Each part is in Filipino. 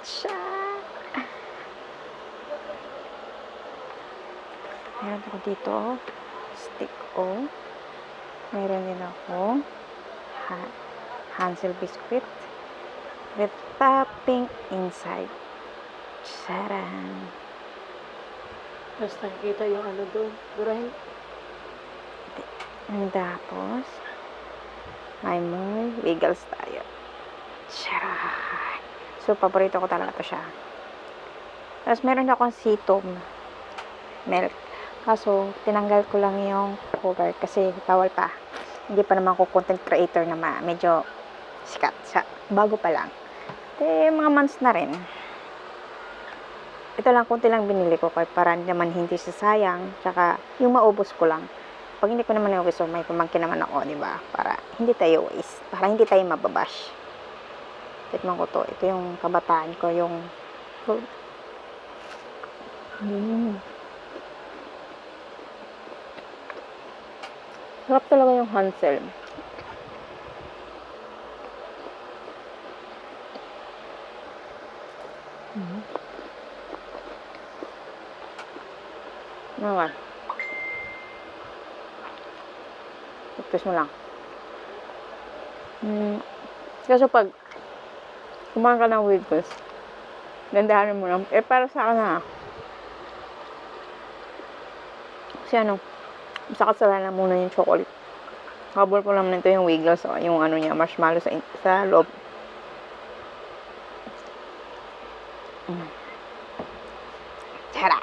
Siya. Meron ako dito, stick o. Meron din ako Hansel biscuit with topping inside. Charan. Tapos nakikita yung ano doon. Burahin. Tapos, may more wiggles tayo. Charan. So, paborito ko talaga to siya. Tapos, meron akong Seatom milk. Kaso, tinanggal ko lang yung cover kasi bawal pa. Hindi pa naman ako content creator na medyo sikat. Bago pa lang. Mga months na rin. Ito lang, kunti lang binili ko para naman hindi sasayang. Tsaka, yung maubos ko lang. Pag hindi ko naman yung gusto, may pamangkin naman ako, di ba? Para hindi tayo waste. Para hindi tayo mababash. Tikman ko to. Ito yung kabataan ko, yung sarap talaga yung Hansel. Ano? Tapos mo lang. Kasi pag kumain ka ng wiggles, gandahanin mo lang. Para sa akin na. Kasi sakat sala na muna yung chocolate. Habol ko naman ito yung wiggles, yung niya, marshmallow sa loob. Tara!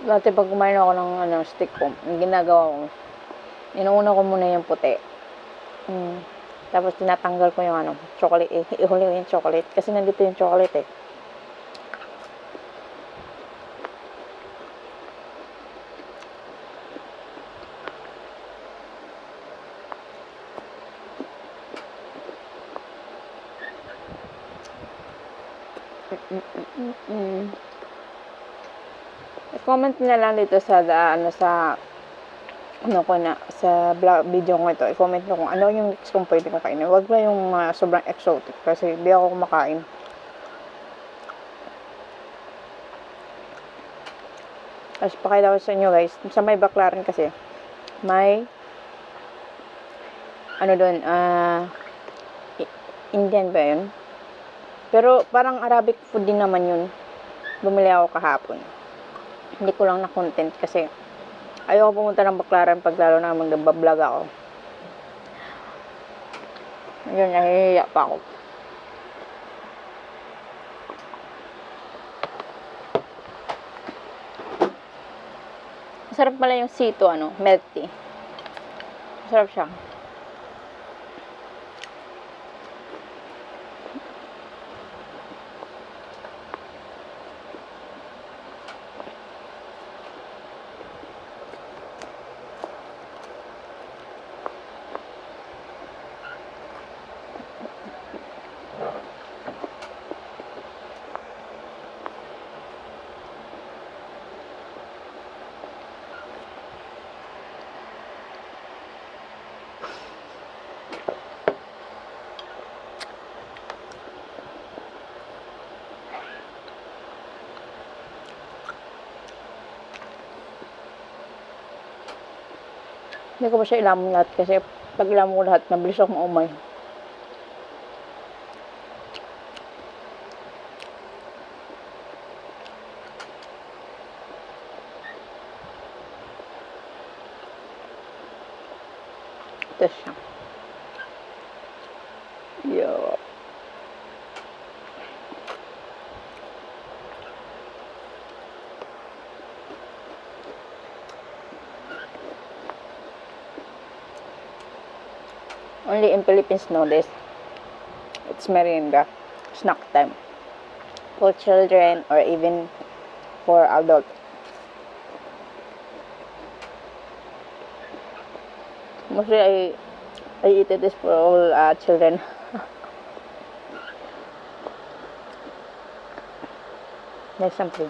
Dati pag kumain ako ng stick ko, yung ginagawa ko, inuuna ko muna yung puti. Tapos tinatanggal ko yung chocolate, ihuli ko yung chocolate. Kasi nandito yung chocolate eh. Comment na lang dito sa sa video ko ito. I-comment nyo kung ano yung next kong pwede kong kainin. Huwag lang yung sobrang exotic kasi di ako kumakain. Tapos pakita ko sa inyo guys, sa may Baclaran kasi may doon, Indian ba yun? Pero parang Arabic food din naman yun. Bumili ako kahapon. Hindi ko lang na-content kasi ayoko pumunta ng Baclaran pag lalo na mag-vlog ako. Ayun, nahihiya pa ako. Masarap pala yung sito, milk tea. Masarap siya. Hindi ko pa siya ilamon lahat kasi pag ilamon ko lahat, mabilis ako maumay. Ito siya. Yo. Only in Philippines know this. It's merienda, snack time for children or even for adult. Mostly I eat this for all children. There's something.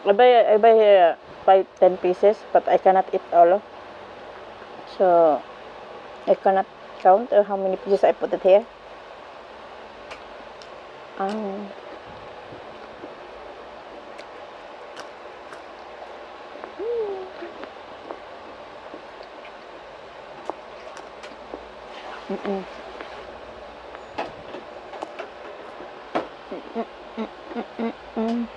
I buy here 5-10 pieces, but I cannot eat all. So I cannot count how many pieces I put it here. Mm-mm. Mm-mm.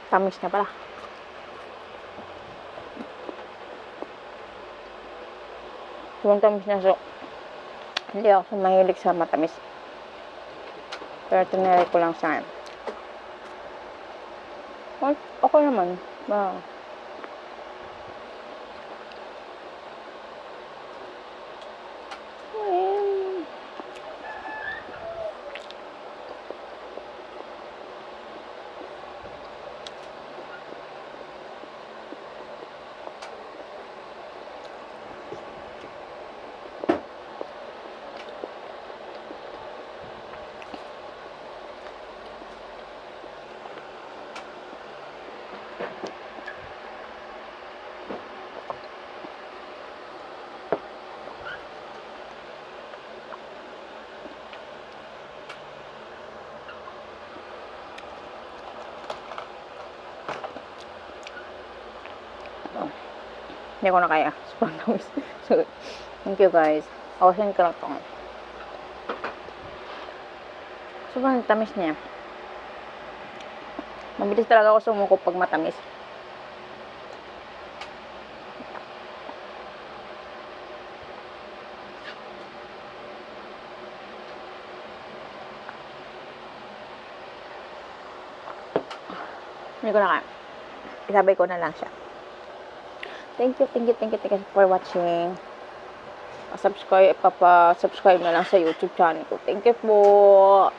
Tamis na pala. Sobrang tamis na, so hindi ako mahilig sa matamis. Pero tinry ko lang sa akin. Okay naman. Wow. Hindi ko na kaya. Sobrang tamis. So, thank you guys. Awasin ko lang ito. Sobrang tamis niya. Mabilis talaga ako sumuko pag matamis. Hindi ko na kaya. Isabay ko na lang siya. Thank you for watching. Subscribe na lang sa YouTube channel ko. Thank you po.